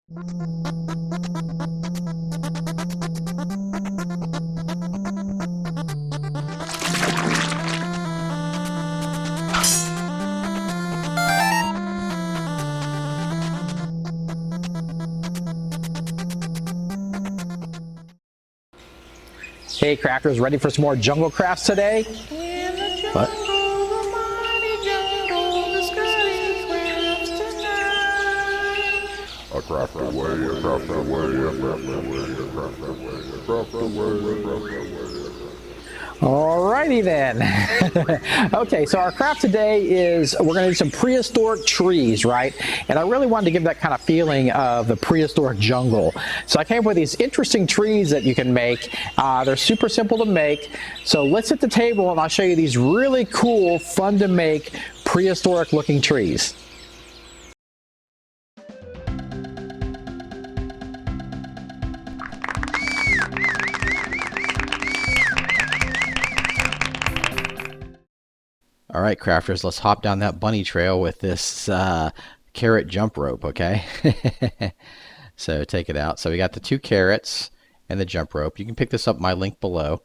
Hey crafters, ready for some more jungle crafts today? What? A craft away, a craft away, a craft away, a craft away, a craft away, a craft away. Alrighty then. Okay, so our craft today is we're going to do some prehistoric trees, right? And I really wanted to give that kind of feeling of the prehistoric jungle. So I came up with these interesting trees that you can make. They're super simple to make. So let's hit the table and I'll show you these really cool, fun to make, prehistoric looking trees. All right, crafters, let's hop down that bunny trail with this carrot jump rope, okay? So take it out. So we got the 2 carrots and the jump rope. You can pick this up in my link below.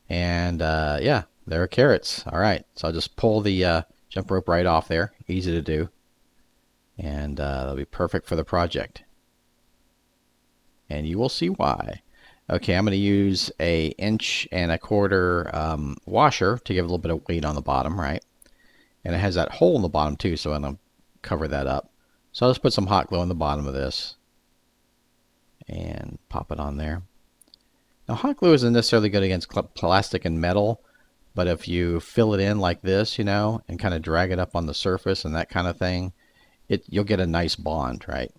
And yeah, there are carrots. All right, so I'll just pull the jump rope right off there. Easy to do. And that'll be perfect for the project. And you will see why. Okay, I'm going to use a 1.25 inch washer to give a little bit of weight on the bottom, right? And it has that hole in the bottom too, so I'm going to cover that up. So I'll just put some hot glue in the bottom of this and pop it on there. Now hot glue isn't necessarily good against plastic and metal, but if you fill it in like this, you know, and kind of drag it up on the surface and that kind of thing, you'll get a nice bond, right?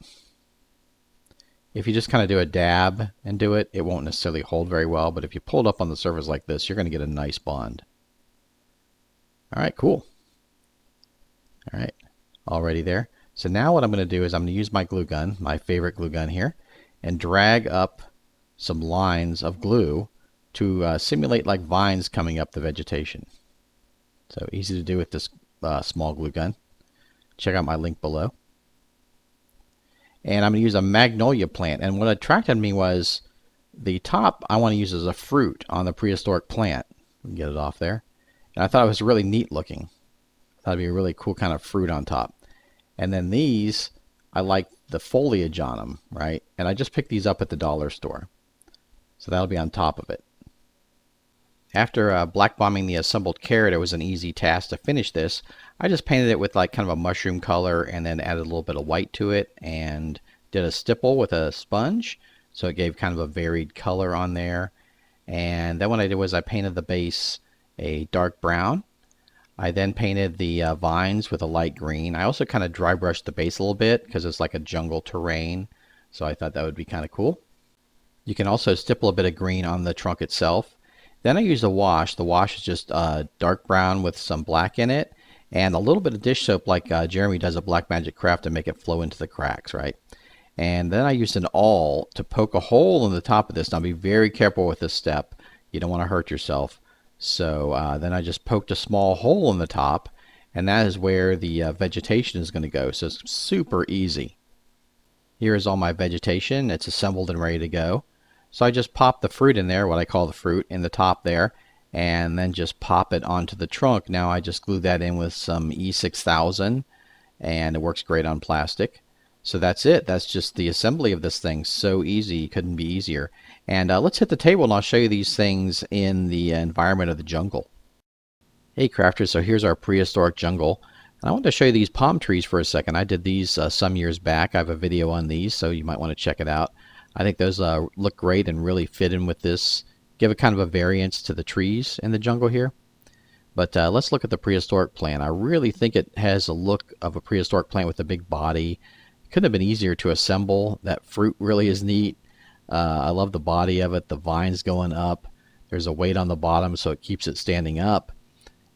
If you just kind of do a dab and do it, it won't necessarily hold very well, but if you pull it up on the surface like this, you're going to get a nice bond. All right, cool. All right, already there. So now what I'm going to do is I'm going to use my glue gun, my favorite glue gun here, and drag up some lines of glue to simulate like vines coming up the vegetation. So easy to do with this small glue gun. Check out my link below. And I'm going to use a magnolia plant. And what attracted me was the top I want to use as a fruit on the prehistoric plant. Get it off there. And I thought it was really neat looking. I thought it'd be a really cool kind of fruit on top. And then these, I like the foliage on them, right? And I just picked these up at the dollar store. So that'll be on top of it. After black bombing the assembled carrot, it was an easy task to finish this. I just painted it with like kind of a mushroom color and then added a little bit of white to it and did a stipple with a sponge. So it gave kind of a varied color on there. And then what I did was I painted the base a dark brown. I then painted the vines with a light green. I also kind of dry brushed the base a little bit because it's like a jungle terrain. So I thought that would be kind of cool. You can also stipple a bit of green on the trunk itself. Then I used a wash. The wash is just dark brown with some black in it and a little bit of dish soap like Jeremy does at Black Magic Craft to make it flow into the cracks, right? And then I used an awl to poke a hole in the top of this. Now be very careful with this step. You don't want to hurt yourself. So then I just poked a small hole in the top, and that is where the vegetation is going to go. So it's super easy. Here is all my vegetation. It's assembled and ready to go. So I just pop the fruit in there, what I call the fruit, in the top there, and then just pop it onto the trunk. Now I just glue that in with some E6000, and it works great on plastic. So that's it. That's just the assembly of this thing. So easy. Couldn't be easier. And let's hit the table, and I'll show you these things in the environment of the jungle. Hey crafters, so here's our prehistoric jungle. And I want to show you these palm trees for a second. I did these some years back. I have a video on these, so you might want to check it out. I think those look great and really fit in with this. Give it kind of a variance to the trees in the jungle here. But let's look at the prehistoric plant. I really think it has a look of a prehistoric plant with a big body. It couldn't have been easier to assemble. That fruit really is neat. I love the body of it. The vines going up. There's a weight on the bottom so it keeps it standing up.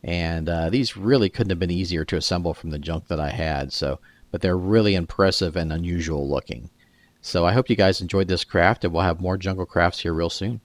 And these really couldn't have been easier to assemble from the junk that I had. But they're really impressive and unusual looking. So I hope you guys enjoyed this craft, and we'll have more jungle crafts here real soon.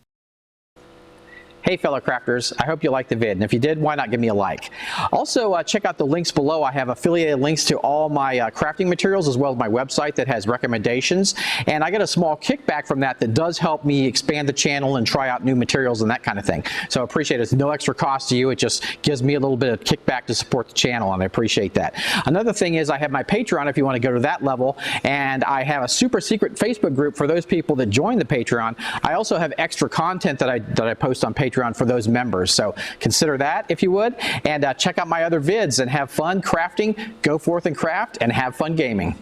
Hey, fellow crafters, I hope you liked the vid, and if you did, why not give me a like? Also, check out the links below. I have affiliated links to all my crafting materials as well as my website that has recommendations, and I get a small kickback from that does help me expand the channel and try out new materials and that kind of thing. So I appreciate it. It's no extra cost to you. It just gives me a little bit of kickback to support the channel, and I appreciate that. Another thing is I have my Patreon if you want to go to that level, and I have a super secret Facebook group for those people that join the Patreon. I also have extra content that I post on Patreon for those members, so consider that if you would, and check out my other vids and have fun crafting. Go forth and craft and have fun gaming.